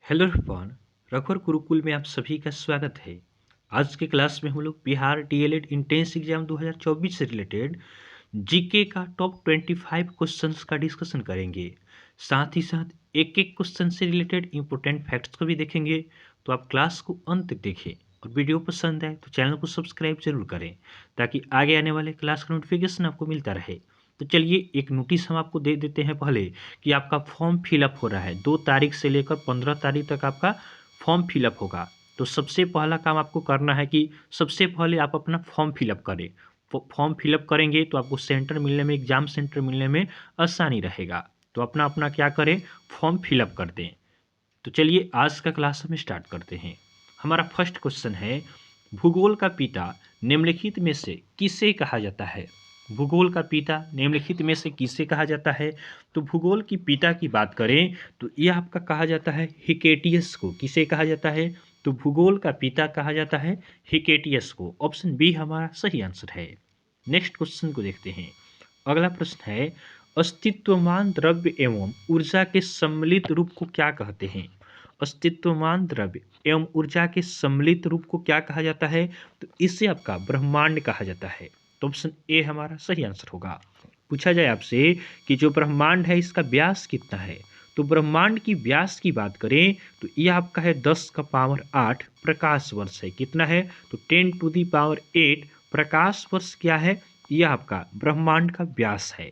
Hello everyone. रघुवर गुरुकुल में आप सभी का स्वागत है। आज के क्लास में हम लोग बिहार डीएलएड इंट्रेंस एग्जाम 2024 से रिलेटेड जीके का टॉप 25 क्वेश्चंस का डिस्कशन करेंगे। साथ ही साथ एक एक क्वेश्चन से रिलेटेड इंपॉर्टेंट फैक्ट्स को भी देखेंगे। तो आप क्लास को अंत तक देखें और वीडियो पसंद आए तो चैनल को सब्सक्राइब जरूर करें ताकि आगे आने वाले क्लास का नोटिफिकेशन आपको मिलता रहे। तो चलिए एक नोटिस हम आपको दे देते हैं पहले कि आपका फॉर्म फिलअप हो रहा है 2 तारीख से लेकर 15 तारीख तक आपका फॉर्म फिलअप होगा। तो सबसे पहला काम आपको करना है कि सबसे पहले आप अपना फॉर्म फिलअप करें। फॉर्म फिलअप करेंगे तो आपको सेंटर मिलने में, एग्जाम सेंटर मिलने में आसानी रहेगा। तो अपना अपना क्या करें, फॉर्म फिलअप कर दें। तो चलिए आज का क्लास हम स्टार्ट करते हैं। हमारा फर्स्ट क्वेश्चन है, भूगोल का पिता निम्नलिखित में से किसे कहा जाता है। भूगोल का पिता निम्नलिखित में से किसे कहा जाता है। तो भूगोल की पिता की बात करें तो यह आपका कहा जाता है हिकेटियस को। किसे कहा जाता है, तो भूगोल का पिता कहा जाता है हिकेटियस को। ऑप्शन बी हमारा सही आंसर है। नेक्स्ट क्वेश्चन को देखते हैं। अगला प्रश्न है, अस्तित्वमान द्रव्य एवं ऊर्जा के सम्मिलित रूप को क्या कहते हैं। अस्तित्वमान द्रव्य एवं ऊर्जा के सम्मिलित रूप को क्या कहा जाता है, तो इसे आपका ब्रह्मांड कहा जाता है। तो ऑप्शन ए हमारा सही आंसर होगा। पूछा जाए आपसे कि जो ब्रह्मांड है इसका व्यास कितना है, तो ब्रह्मांड की व्यास की बात करें तो यह आपका है 10 का पावर 8 प्रकाश वर्ष है। कितना है, तो 10 टू दी पावर 8 प्रकाश वर्ष क्या है, यह आपका ब्रह्मांड का व्यास है।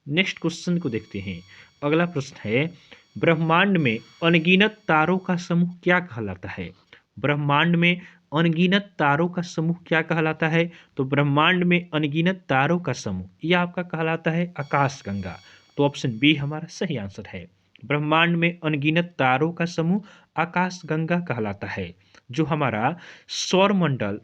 नेक्स्ट क्वेश्चन को देखते हैं। अगला प्रश्न है, ब्रह्मांड में अनगिनत तारों का समूह क्या कहलाता है। ब्रह्मांड में अनगिनत तारों का समूह क्या कहलाता है, तो ब्रह्मांड में अनगिनत तारों का समूह यह आपका कहलाता है आकाशगंगा। तो ऑप्शन बी हमारा सही आंसर है। ब्रह्मांड में अनगिनत तारों का समूह आकाशगंगा कहलाता है। जो हमारा सौरमंडल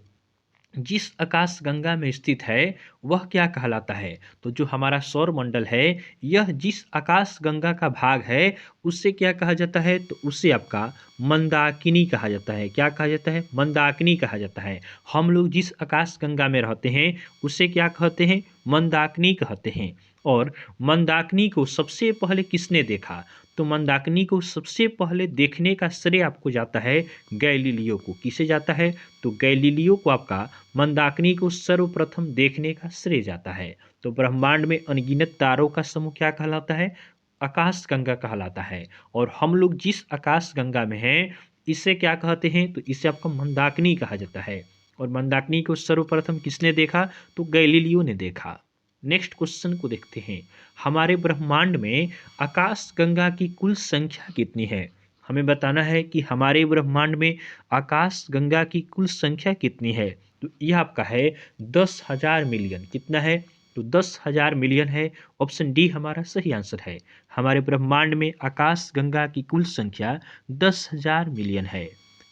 जिस आकाशगंगा में स्थित है वह क्या कहलाता है, तो जो हमारा सौर मंडल है यह जिस आकाशगंगा का भाग है उसे क्या कहा जाता है, तो उसे आपका मंदाकिनी कहा जाता है। क्या कहा जाता है, मंदाकिनी कहा जाता है। हम लोग जिस आकाशगंगा में रहते हैं उसे क्या कहते हैं, मंदाकिनी कहते हैं। और मंदाकिनी को सबसे पहले किसने देखा, तो मंदाकिनी को सबसे पहले देखने का श्रेय आपको जाता है गैलीलियो को। किसे जाता है, तो गैलीलियो को आपका मंदाकिनी को सर्वप्रथम देखने का श्रेय जाता है। तो ब्रह्मांड में अनगिनत तारों का समूह क्या कहलाता है, आकाशगंगा कहलाता है। और हम लोग जिस आकाशगंगा में हैं इसे क्या कहते हैं, तो इसे आपका मंदाकिनी कहा जाता है। और मंदाकिनी को सर्वप्रथम किसने देखा, तो गैलीलियो ने देखा। नेक्स्ट क्वेश्चन को देखते हैं। हमारे ब्रह्मांड में आकाशगंगा की कुल संख्या कितनी है। हमें बताना है कि हमारे ब्रह्मांड में आकाशगंगा की कुल संख्या कितनी है। तो यह आपका है 10,000 मिलियन। कितना है, तो 10,000 मिलियन है। ऑप्शन डी हमारा सही आंसर है। हमारे ब्रह्मांड में आकाशगंगा की कुल संख्या 10,000 मिलियन है।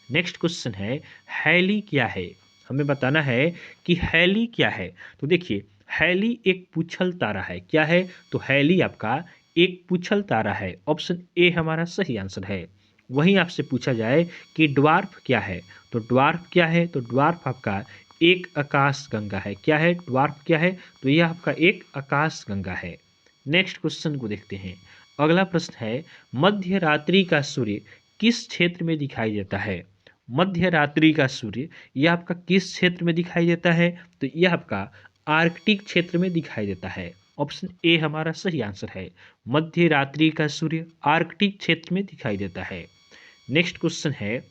नेक्स्ट क्वेश्चन है, हैली क्या है। हमें बताना है कि हैली क्या है। तो देखिए, हैली एक पूछल तारा है। क्या है, तो हैली आपका एक पूछल तारा है। ऑप्शन ए हमारा सही आंसर है। वहीं आपसे पूछा जाए कि ड्वार्फ क्या है, तो ड्वार्फ क्या है, तो ड्वार्फ आपका एक आकाशगंगा है। क्या है, ड्वार्फ क्या है, तो यह आपका एक आकाशगंगा है। नेक्स्ट क्वेश्चन को देखते हैं। अगला प्रश्न है, मध्य रात्रि का सूर्य किस क्षेत्र में दिखाई देता है। मध्य रात्रि का सूर्य यह आपका किस क्षेत्र में दिखाई देता है, तो यह आपका आर्कटिक क्षेत्र में दिखाई देता है। ऑप्शन ए हमारा सही आंसर है। मध्य रात्रि का सूर्य आर्कटिक क्षेत्र में दिखाई देता है। नेक्स्ट क्वेश्चन है,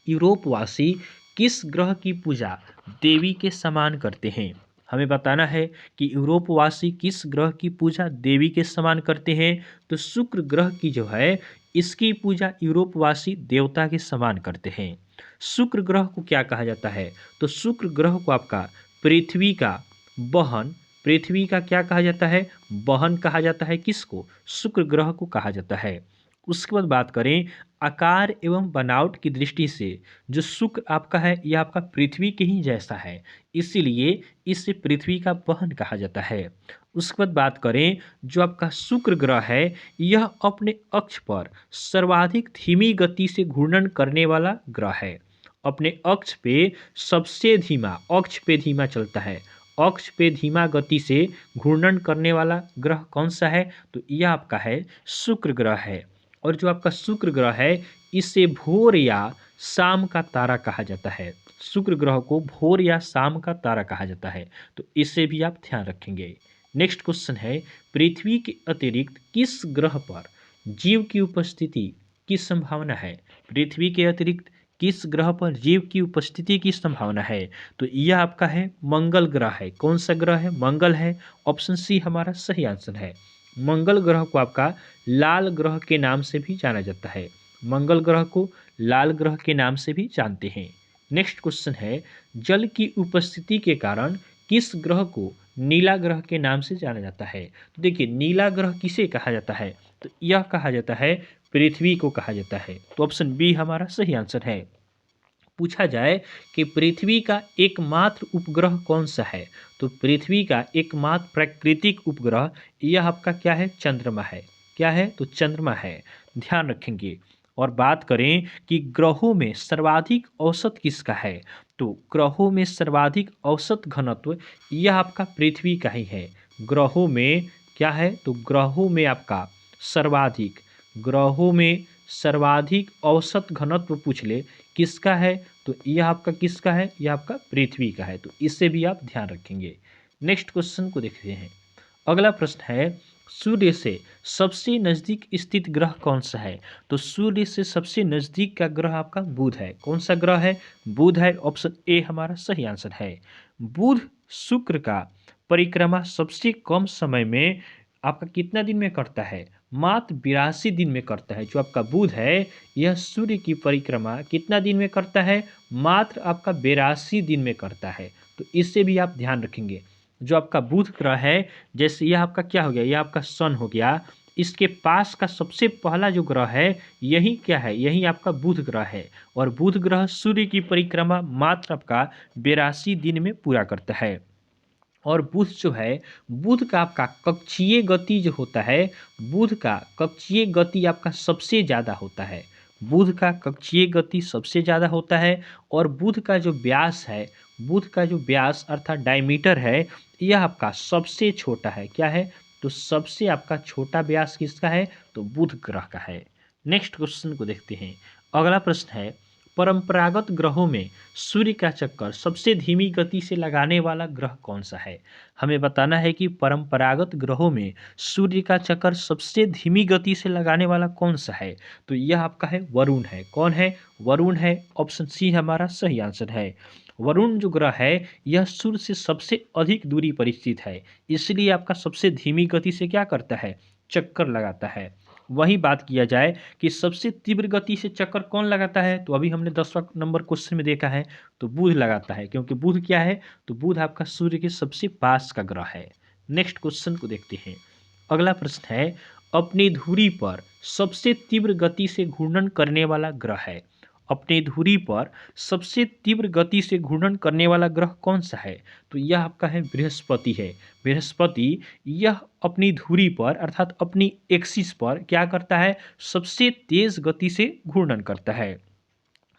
यूरोपवासी किस ग्रह की पूजा देवी के समान करते हैं। हमें बताना है कि यूरोपवासी किस ग्रह की पूजा देवी के समान करते हैं। तो शुक्र ग्रह की जो है इसकी पूजा यूरोपवासी देवता के समान करते हैं। शुक्र ग्रह को क्या कहा जाता है, तो शुक्र ग्रह को आपका पृथ्वी का बहन, पृथ्वी का क्या कहा जाता है, बहन कहा जाता है। किसको, शुक्र ग्रह को कहा जाता है। उसके बाद बात करें आकार एवं बनावट की दृष्टि से जो शुक्र आपका है यह आपका पृथ्वी के ही जैसा है, इसीलिए इसे पृथ्वी का बहन कहा जाता है। उसके बाद बात करें जो आपका शुक्र ग्रह है यह अपने अक्ष पर सर्वाधिक धीमी गति से घूर्णन करने वाला ग्रह है। अपने अक्ष पे सबसे धीमा, अक्ष पे धीमा चलता है। अक्ष पे धीमा गति से घूर्णन करने वाला ग्रह कौन सा है, तो यह आपका है शुक्र ग्रह है। और जो आपका शुक्र ग्रह है इसे भोर या शाम का तारा कहा जाता है। शुक्र ग्रह को भोर या शाम का तारा कहा जाता है, तो इसे भी आप ध्यान रखेंगे। नेक्स्ट क्वेश्चन है, पृथ्वी के अतिरिक्त किस ग्रह पर जीव की उपस्थिति की संभावना है? पृथ्वी के अतिरिक्त किस ग्रह पर जीव की उपस्थिति की संभावना है? तो यह आपका है मंगल ग्रह है। कौन सा ग्रह है? मंगल है। ऑप्शन सी हमारा सही आंसर है। मंगल ग्रह को आपका लाल ग्रह के नाम से भी जाना जाता है। मंगल ग्रह को लाल ग्रह के नाम से भी जानते हैं। नेक्स्ट क्वेश्चन है, जल की उपस्थिति के कारण किस ग्रह को नीला ग्रह के नाम से जाना जाता है? तो देखिए, नीला ग्रह किसे कहा जाता है? तो यह कहा जाता है पृथ्वी को कहा जाता है। तो ऑप्शन बी हमारा सही आंसर है। पूछा जाए कि पृथ्वी का एकमात्र उपग्रह कौन सा है? तो पृथ्वी का एकमात्र प्राकृतिक उपग्रह यह आपका क्या है? चंद्रमा है। क्या है? तो चंद्रमा है। ध्यान रखेंगे। और बात करें कि ग्रहों में सर्वाधिक औसत किसका है? तो ग्रहों में सर्वाधिक औसत घनत्व यह आपका पृथ्वी का ही है। ग्रहों में क्या है? तो ग्रहों में आपका सर्वाधिक, ग्रहों में सर्वाधिक औसत घनत्व पूछ ले किसका है? तो यह आपका किसका है? यह आपका पृथ्वी का है। तो इससे भी आप ध्यान रखेंगे। नेक्स्ट क्वेश्चन को देखते हैं। अगला प्रश्न है, सूर्य से सबसे नजदीक स्थित ग्रह कौन सा है? तो सूर्य से सबसे नजदीक का ग्रह आपका बुध है। कौन सा ग्रह है? बुध है। ऑप्शन ए हमारा सही आंसर है। बुध शुक्र का परिक्रमा सबसे कम समय में आपका कितना दिन में करता है? मात्र 82 दिन में करता है। जो आपका बुध है यह सूर्य की परिक्रमा कितना दिन में करता है? मात्र आपका 82 दिन में करता है। तो इससे भी आप ध्यान रखेंगे। जो आपका बुध ग्रह है, जैसे यह आपका क्या हो गया? यह आपका सन हो गया। इसके पास का सबसे पहला जो ग्रह है यही क्या है? यही आपका बुध ग्रह है। और बुध ग्रह सूर्य की परिक्रमा मात्र आपका 82 दिन में पूरा करता है। और बुध जो है, बुध का आपका कक्षीय गति जो होता है, बुध का कक्षीय गति आपका सबसे ज़्यादा होता है। बुध का कक्षीय गति सबसे ज़्यादा होता है। और बुध का जो व्यास है, बुध का जो व्यास अर्थात डायमीटर है, यह आपका सबसे छोटा है। क्या है? तो सबसे आपका छोटा व्यास किसका है? तो बुध ग्रह का है। नेक्स्ट क्वेश्चन को देखते हैं। अगला प्रश्न है, परंपरागत ग्रहों में सूर्य का चक्कर सबसे धीमी गति से लगाने वाला ग्रह कौन सा है? हमें बताना है कि परंपरागत ग्रहों में सूर्य का चक्कर सबसे धीमी गति से लगाने वाला कौन सा है? तो यह आपका है वरुण है। कौन है? वरुण है। ऑप्शन सी हमारा सही आंसर है। वरुण जो ग्रह है यह सूर्य से सबसे अधिक दूरी पर स्थित है, इसलिए आपका सबसे धीमी गति से क्या करता है? चक्कर लगाता है। वही बात किया जाए कि सबसे तीव्र गति से चक्कर कौन लगाता है? तो अभी हमने 10वां नंबर क्वेश्चन में देखा है, तो बुध लगाता है। क्योंकि बुध क्या है? तो बुध आपका सूर्य के सबसे पास का ग्रह है। नेक्स्ट क्वेश्चन को देखते हैं। अगला प्रश्न है, अपनी धुरी पर सबसे तीव्र गति से घूर्णन करने वाला ग्रह है। अपनी धुरी पर सबसे तीव्र गति से घूर्णन करने वाला ग्रह कौन सा है? तो यह आपका है बृहस्पति है। बृहस्पति यह अपनी धुरी पर अर्थात अपनी एक्सिस पर क्या करता है? सबसे तेज गति से घूर्णन करता है।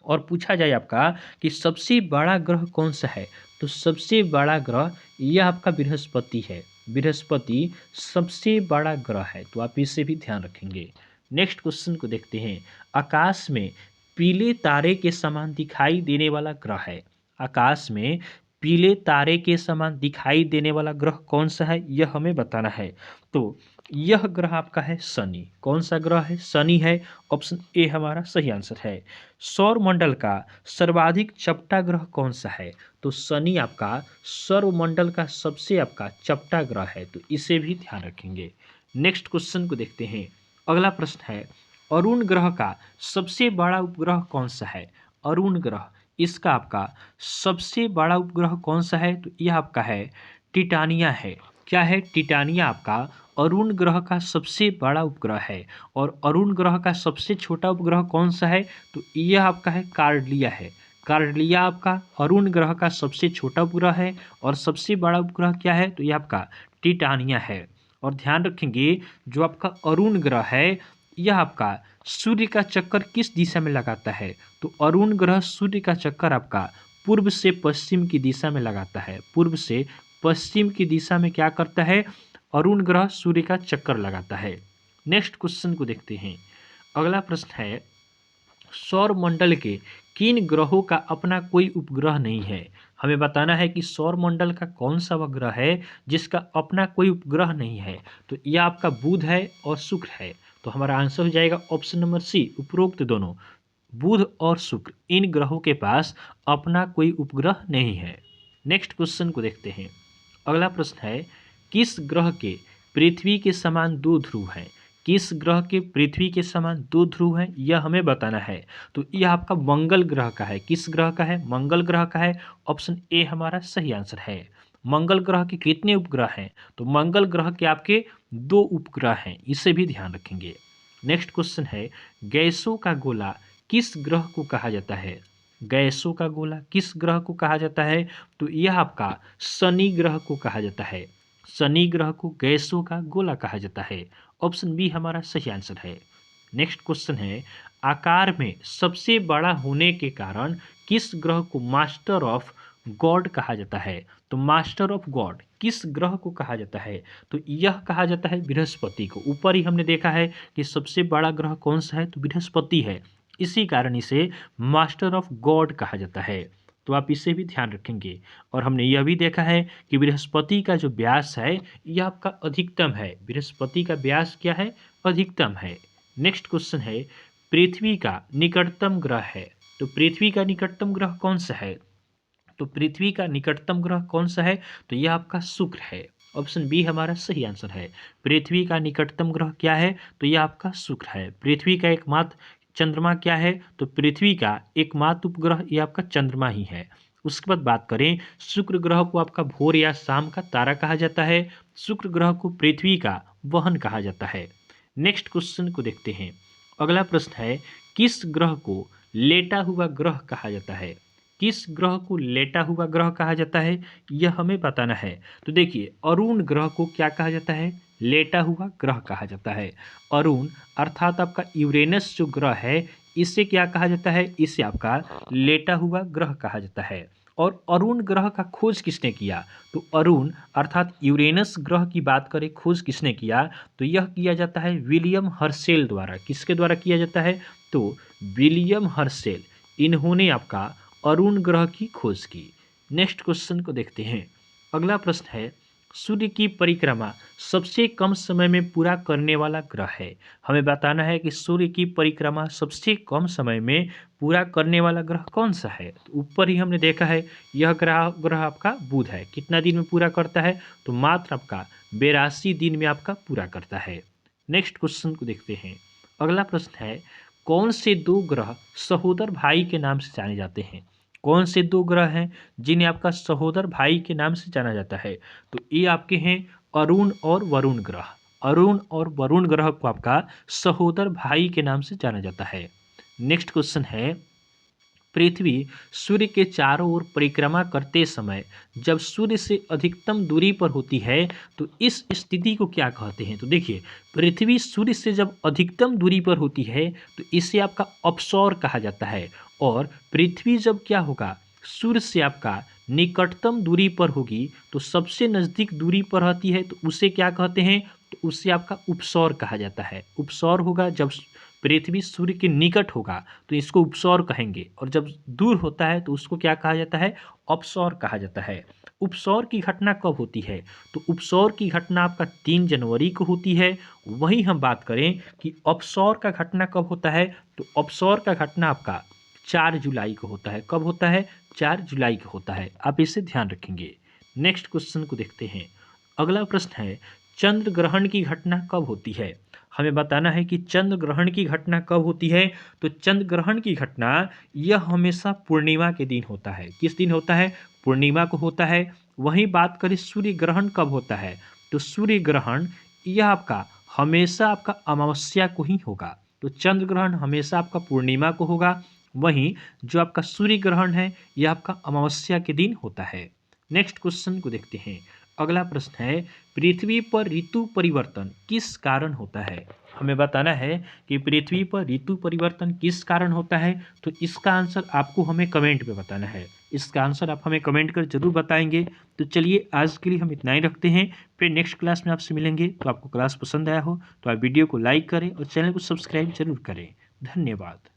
और पूछा जाए आपका कि सबसे बड़ा ग्रह कौन सा है? तो सबसे बड़ा ग्रह यह आपका बृहस्पति है। बृहस्पति सबसे बड़ा ग्रह है। तो आप इससे भी ध्यान रखेंगे। नेक्स्ट क्वेश्चन को देखते हैं। आकाश में पीले तारे के समान दिखाई देने वाला ग्रह है। आकाश में पीले तारे के समान दिखाई देने वाला ग्रह कौन सा है? यह हमें बताना है। तो यह ग्रह आपका है शनि। कौन सा ग्रह है? शनि है। ऑप्शन ए हमारा सही आंसर है। सौर मंडल का सर्वाधिक चपटा ग्रह कौन सा है? तो शनि आपका सौर मंडल का सबसे आपका चपटा ग्रह है। तो इसे भी ध्यान रखेंगे। नेक्स्ट क्वेश्चन को देखते हैं। अगला प्रश्न है, अरुण ग्रह का सबसे बड़ा उपग्रह कौन सा है? अरुण ग्रह इसका आपका सबसे बड़ा उपग्रह कौन सा है? तो यह आपका है टिटानिया है। क्या है? टिटानिया आपका अरुण ग्रह का सबसे बड़ा उपग्रह है। और अरुण ग्रह का सबसे छोटा उपग्रह कौन सा है? तो यह आपका है कार्डिलिया है। कार्डिलिया आपका अरुण ग्रह का सबसे छोटा उपग्रह है। और सबसे बड़ा उपग्रह क्या है? तो यह आपका टिटानिया है। और ध्यान रखेंगे, जो आपका अरुण ग्रह है यह आपका सूर्य का चक्कर किस दिशा में लगाता है? तो अरुण ग्रह सूर्य का चक्कर आपका पूर्व से पश्चिम की दिशा में लगाता है। पूर्व से पश्चिम की दिशा में क्या करता है? अरुण ग्रह सूर्य का चक्कर लगाता है। नेक्स्ट क्वेश्चन को देखते हैं। अगला प्रश्न है, सौर मंडल के किन ग्रहों का अपना कोई उपग्रह नहीं है? हमें बताना है कि सौर मंडल का कौन सा वह ग्रह है जिसका अपना कोई उपग्रह नहीं है। तो यह आपका बुध है और शुक्र है। तो हमारा आंसर हो जाएगा ऑप्शन नंबर सी, उपरोक्त दोनों। बुध और शुक्र इन ग्रहों के पास अपना कोई उपग्रह नहीं है। नेक्स्ट क्वेश्चन को देखते हैं। अगला प्रश्न है, किस ग्रह के पृथ्वी के समान दो ध्रुव हैं? किस ग्रह के पृथ्वी के समान दो ध्रुव हैं, यह हमें बताना है। तो यह आपका मंगल ग्रह का है। किस ग्रह का है? मंगल ग्रह का है। ऑप्शन ए हमारा सही आंसर है। मंगल ग्रह के कितने उपग्रह हैं? तो मंगल ग्रह के आपके दो उपग्रह हैं, इसे भी ध्यान रखेंगे। नेक्स्ट क्वेश्चन है, गैसों का गोला किस ग्रह को कहा जाता है? गैसों का गोला किस ग्रह को कहा जाता है? तो यह आपका शनि ग्रह को कहा जाता है। शनि ग्रह को गैसों का गोला कहा जाता है। ऑप्शन बी हमारा सही आंसर है। नेक्स्ट क्वेश्चन है, आकार में सबसे बड़ा होने के कारण किस ग्रह को मास्टर ऑफ गॉड कहा जाता है? तो मास्टर ऑफ गॉड किस ग्रह को कहा जाता है? तो यह कहा जाता है बृहस्पति को। ऊपर ही हमने देखा है कि सबसे बड़ा ग्रह कौन सा है, तो बृहस्पति है। इसी कारण इसे मास्टर ऑफ गॉड कहा जाता है। तो आप इसे भी ध्यान रखेंगे। और हमने यह भी देखा है कि बृहस्पति का जो व्यास है यह आपका अधिकतम है। बृहस्पति का व्यास क्या है? अधिकतम है। नेक्स्ट क्वेश्चन है, पृथ्वी का निकटतम ग्रह है। तो पृथ्वी का निकटतम ग्रह कौन सा है? तो पृथ्वी का निकटतम ग्रह कौन सा है? तो यह आपका शुक्र है। ऑप्शन बी हमारा सही आंसर है। पृथ्वी का निकटतम ग्रह क्या है? तो यह आपका शुक्र है। पृथ्वी का एकमात्र चंद्रमा क्या है? तो पृथ्वी का एकमात्र उपग्रह यह आपका चंद्रमा ही है। उसके बाद बात करें, शुक्र ग्रह को आपका भोर या शाम का तारा कहा जाता है। शुक्र ग्रह को पृथ्वी का वाहन कहा जाता है। नेक्स्ट क्वेश्चन को देखते हैं। अगला प्रश्न है, किस ग्रह को लेटा हुआ ग्रह कहा जाता है? किस ग्रह को लेटा हुआ ग्रह कहा जाता है, यह हमें बताना है। तो देखिए, अरुण ग्रह को क्या कहा जाता है? लेटा हुआ ग्रह कहा जाता है। अरुण अर्थात आपका यूरेनस जो ग्रह है, इसे क्या कहा जाता है? इसे आपका लेटा हुआ ग्रह कहा जाता है। और अरुण ग्रह का खोज किसने किया? तो अरुण अर्थात यूरेनस ग्रह की बात करें, खोज किसने किया? तो यह किया जाता है विलियम हर्शेल द्वारा। किसके द्वारा किया जाता है? तो विलियम हर्शेल, इन्होंने आपका अरुण ग्रह की खोज की। नेक्स्ट क्वेश्चन को देखते हैं। अगला प्रश्न है, सूर्य की परिक्रमा सबसे कम समय में पूरा करने वाला ग्रह है। हमें बताना है कि सूर्य की परिक्रमा सबसे कम समय में पूरा करने वाला ग्रह कौन सा है। तो ऊपर ही हमने देखा है यह ग्रह आपका बुध है। कितना दिन में पूरा करता है? तो मात्र आपका 82 दिन में आपका पूरा करता है। नेक्स्ट क्वेश्चन को देखते हैं। अगला प्रश्न है, कौन से दो ग्रह सहोदर भाई के नाम से जाने जाते हैं? कौन से दो ग्रह हैं जिन्हें आपका सहोदर भाई के नाम से जाना जाता है? तो ये आपके हैं अरुण और वरुण ग्रह। अरुण और वरुण ग्रह को आपका सहोदर भाई के नाम से जाना जाता है। नेक्स्ट क्वेश्चन है, पृथ्वी सूर्य के चारों ओर परिक्रमा करते समय जब सूर्य से अधिकतम दूरी पर होती है तो इस स्थिति को क्या कहते हैं? तो देखिए, पृथ्वी सूर्य से जब अधिकतम दूरी पर होती है तो इसे आपका अपसौर कहा जाता है। और पृथ्वी जब क्या होगा, सूर्य से आपका निकटतम दूरी पर होगी, तो सबसे नज़दीक दूरी पर रहती है तो उसे क्या कहते हैं? तो उसे आपका उपसौर कहा जाता है। उपसौर होगा जब पृथ्वी सूर्य के निकट होगा तो इसको उपसौर कहेंगे, और जब दूर होता है तो उसको क्या कहा जाता है? अपसौर कहा जाता है। उपसौर की घटना कब होती है? तो उपसौर की घटना आपका 3 जनवरी को होती है। वहीं हम बात करें कि अपसौर का घटना कब होता है, तो अपसौर का घटना आपका 4 जुलाई को होता है। कब होता है? 4 जुलाई को होता है। आप इसे ध्यान रखेंगे। नेक्स्ट क्वेश्चन को देखते हैं। अगला प्रश्न है, चंद्र ग्रहण की घटना कब होती है? हमें बताना है कि चंद्र ग्रहण की घटना कब होती है। तो चंद्र ग्रहण की घटना यह हमेशा पूर्णिमा के दिन होता है। किस दिन होता है? पूर्णिमा को होता है। वहीं बात करें सूर्य ग्रहण कब होता है, तो सूर्य ग्रहण यह आपका हमेशा आपका अमावस्या को ही होगा। तो चंद्र ग्रहण हमेशा आपका पूर्णिमा को होगा। वहीं जो आपका सूर्य ग्रहण है यह आपका अमावस्या के दिन होता है। नेक्स्ट क्वेश्चन को देखते हैं। अगला प्रश्न है, पृथ्वी पर ऋतु परिवर्तन किस कारण होता है? हमें बताना है कि पृथ्वी पर ऋतु परिवर्तन किस कारण होता है। तो इसका आंसर आपको हमें कमेंट में बताना है। इसका आंसर आप हमें कमेंट कर जरूर बताएंगे। तो चलिए आज के लिए हम इतना ही रखते हैं, फिर नेक्स्ट क्लास में आपसे मिलेंगे। तो आपको क्लास पसंद आया हो तो आप वीडियो को लाइक करें और चैनल को सब्सक्राइब जरूर करें। धन्यवाद।